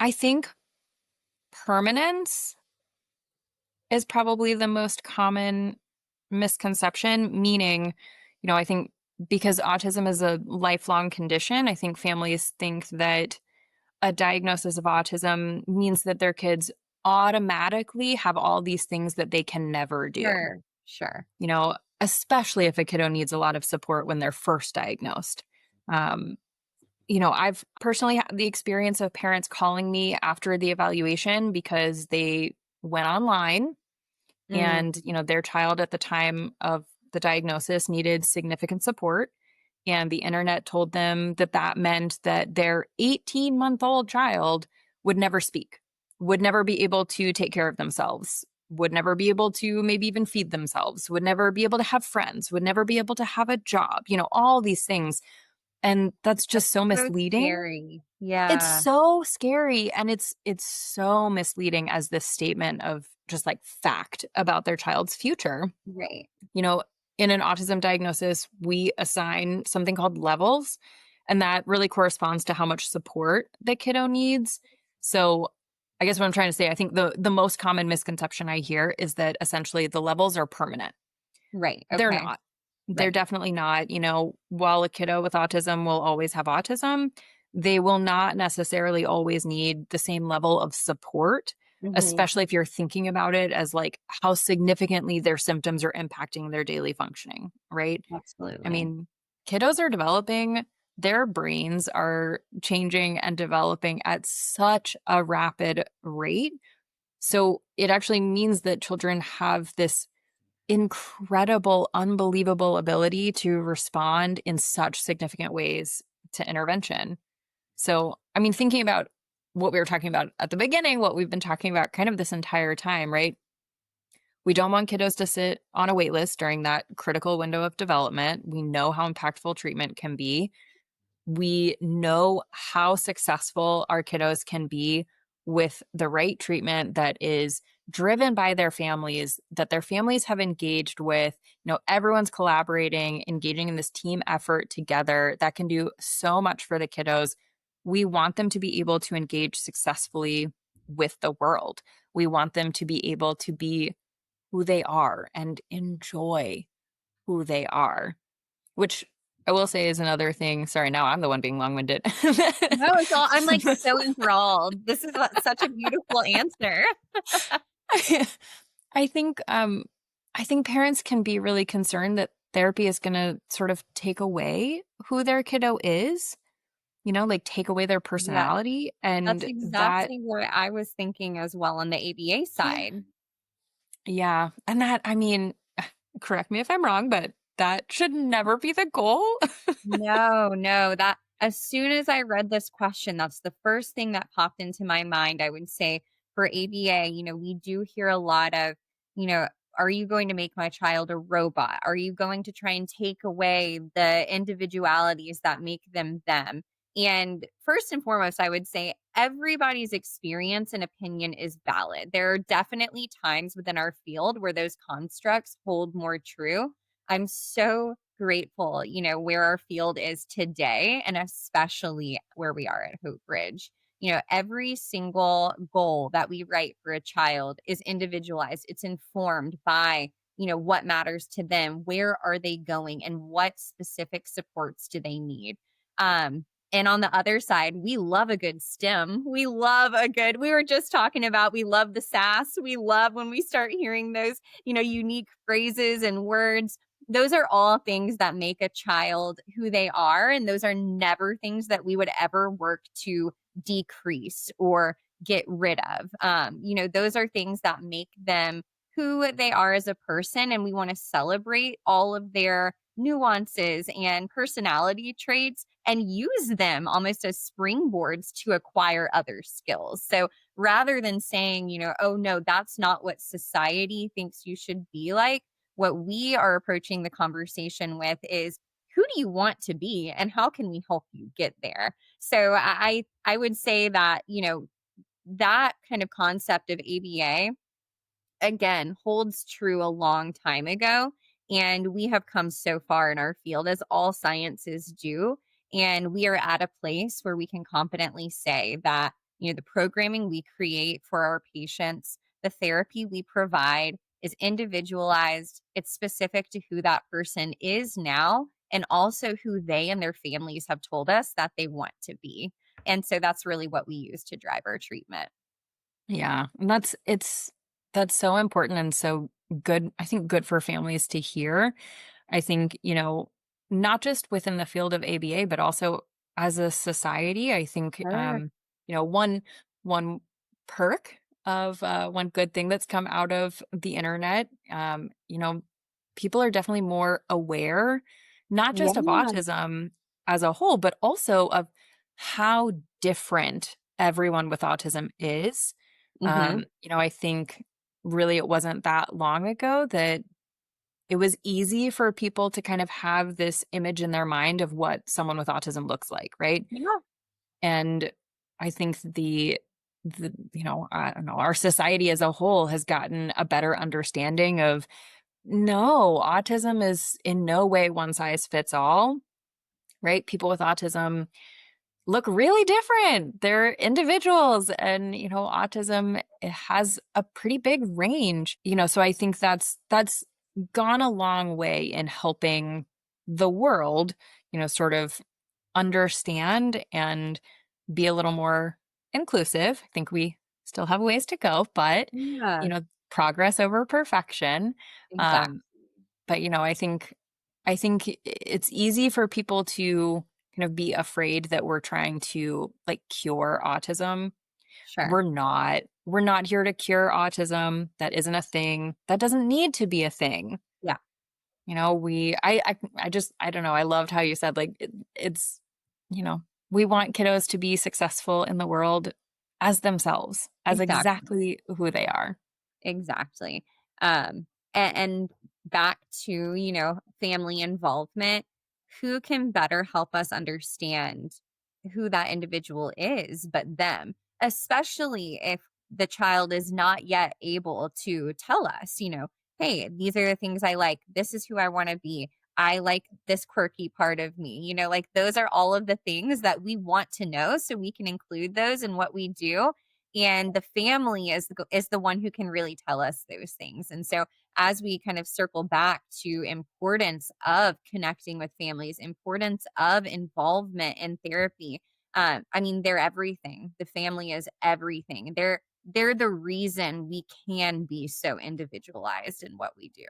I think permanence is probably the most common misconception, meaning, I think because autism is a lifelong condition, I think families think that a diagnosis of autism means that their kids automatically have all these things that they can never do, Sure, sure. especially if a kiddo needs a lot of support when they're first diagnosed. Um, I've personally had the experience of parents calling me after the evaluation because they went online Mm, and, their child at the time of the diagnosis needed significant support. And the internet told them that that meant that their 18-month-old child would never speak, would never be able to take care of themselves, would never be able to maybe even feed themselves, would never be able to have friends, would never be able to have a job, all these things. And that's that's just so so misleading. scary. It's Yeah, so scary, and it's so misleading as this statement of just, like, fact about their child's future. right. You know, in an autism diagnosis, we assign something called levels, and that really corresponds to how much support the kiddo needs. So, I guess what I'm trying to say, I think the most common misconception I hear is that essentially the levels are permanent. Right, They're okay, not. They're right. definitely not. While a kiddo with autism will always have autism, they will not necessarily always need the same level of support, Mhm, especially if you're thinking about it as like how significantly their symptoms are impacting their daily functioning, right? I absolutely. mean, kiddos are developing, their brains are changing and developing at such a rapid rate. So it actually means that children have this incredible, unbelievable ability to respond in such significant ways to intervention. So, I mean, thinking about what we were talking about at the beginning, what we've been talking about kind of this entire time, right? We don't want kiddos to sit on a wait list during that critical window of development. We know how impactful treatment can be. We know how successful our kiddos can be with the right treatment that is driven by their families, that their families have engaged with. Everyone's collaborating, engaging in this team effort together that can do so much for the kiddos. We want them to be able to engage successfully with the world. We want them to be able to be who they are and enjoy who they are, which I will say is another thing. Sorry, now I'm the one being long-winded. No, it's all I'm, like, so enthralled. This is, such a beautiful answer. I think I think parents can be really concerned that therapy is going to sort of take away who their kiddo is, like take away their Yes, personality, that's and that exactly what I was thinking as well on the ABA yeah. side. Yeah, and that I mean, correct me if I'm wrong, but that should never be the goal. No, no, that as soon as I read this question, that's the first thing that popped into my mind. I would say for ABA, we do hear a lot of, you know, are you going to make my child a robot? Are you going to try and take away the individualities that make them them? And first and foremost, I would say everybody's experience and opinion is valid. There are definitely times within our field where those constructs hold more true. I'm so grateful, where our field is today and especially where we are at Hopebridge. Every single goal that we write for a child is individualized. It's informed by, what matters to them, where are they going, and what specific supports do they need. And on the other side, we love a good stem. We were just talking about, we love the sass. We love when we start hearing those, unique phrases and words. Those are all things that make a child who they are. And those are never things that we would ever work to decrease or get rid of. Those are things that make them who they are as a person. And we want to celebrate all of their nuances and personality traits and use them almost as springboards to acquire other skills. So rather than saying, oh no, that's not what society thinks you should be like, what we are approaching the conversation with is who do you want to be and how can we help you get there? So I would say that, that kind of concept of ABA again holds true a long time ago, and we have come so far in our field as all sciences do, and we are at a place where we can confidently say that The programming we create for our patients, the therapy we provide is individualized. It's specific to who that person is now and also who they and their families have told us that they want to be. And so that's really what we use to drive our treatment. Yeah, and that's so important and so good, I think good for families to hear. I think, not just within the field of ABA, but also as a society, I think, Sure. one perk of one good thing that's come out of the internet, people are definitely more aware, not just of Yeah. autism as a whole, but also of how different everyone with autism is. Mhm. I think really it wasn't that long ago that it was easy for people to kind of have this image in their mind of what someone with autism looks like, right? Yeah. And I think I don't know, our society as a whole has gotten a better understanding of no, autism is in no way one size fits all, right? People with autism look really different. They're individuals and, autism it has a pretty big range. So I think that's gone a long way in helping the world, sort of understand and be a little more inclusive. I think we still have ways to go, but, you Yeah. know, progress over perfection. Um, Exactly. but, I think it's easy for people to kind of be afraid that we're trying to like cure autism. Sure. We're not here to cure autism. That isn't a thing. That doesn't need to be a thing. Yeah. I don't know. I loved how you said like you know, we want kiddos to be successful in the world as themselves, as Exactly. exactly who they are. Exactly. And back to, family involvement, who can better help us understand who that individual is but them, especially if the child is not yet able to tell us, hey, these are the things I like. This is who I want to be. I like this quirky part of me. Like those are all of the things that we want to know so we can include those in what we do, and the family is the one who can really tell us those things. And so as we kind of circle back to importance of connecting with families, importance of involvement in therapy, I mean, they're everything. The family is everything. They're the reason we can be so individualized in what we do.